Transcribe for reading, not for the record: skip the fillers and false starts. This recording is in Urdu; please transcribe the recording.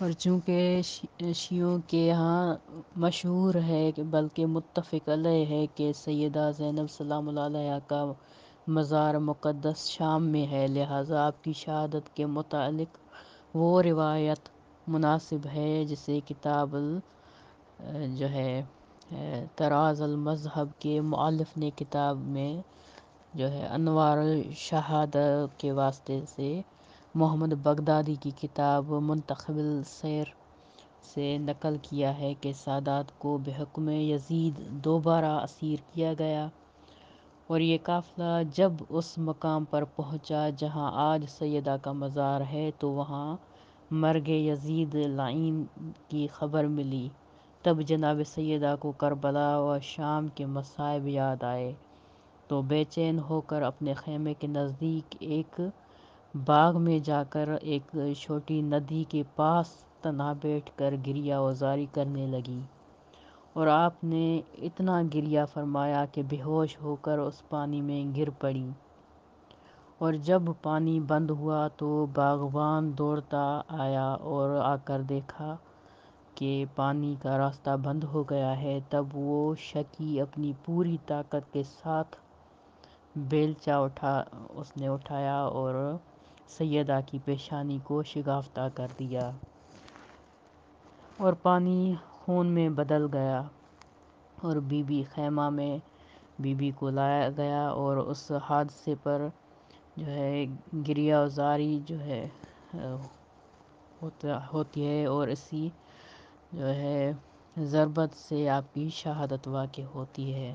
اور چونکہ شیعوں کے یہاں مشہور ہے کہ بلکہ متفق علیہ ہے کہ سیدہ زینب سلام اللہ علیہا کا مزار مقدس شام میں ہے، لہٰذا آپ کی شہادت کے متعلق وہ روایت مناسب ہے جسے کتاب جو ہے طراز المذہب کے مؤلف نے کتاب میں جو ہے انوار شہادت کے واسطے سے محمد بغدادی کی کتاب منتخب السیر سے نقل کیا ہے کہ سادات کو بحکم یزید دوبارہ اسیر کیا گیا، اور یہ قافلہ جب اس مقام پر پہنچا جہاں آج سیدہ کا مزار ہے تو وہاں مرگ یزید لعین کی خبر ملی۔ تب جناب سیدہ کو کربلا و شام کے مصائب یاد آئے تو بے چین ہو کر اپنے خیمے کے نزدیک ایک باغ میں جا کر ایک چھوٹی ندی کے پاس تنہا بیٹھ کر گریہ وزاری کرنے لگی، اور آپ نے اتنا گریہ فرمایا کہ بے ہوش ہو کر اس پانی میں گر پڑی، اور جب پانی بند ہوا تو باغبان دوڑتا آیا اور آ کر دیکھا کہ پانی کا راستہ بند ہو گیا ہے۔ تب وہ شقی اپنی پوری طاقت کے ساتھ بیلچہ اس نے اٹھایا اور سیدہ کی پیشانی کو شگافتہ کر دیا، اور پانی خون میں بدل گیا، اور بی بی خیمہ میں بی بی کو لایا گیا، اور اس حادثے پر جو ہے گریہ وزاری جو ہے ہوتی ہے، اور اسی جو ہے ضربت سے آپ کی شہادت واقع ہوتی ہے۔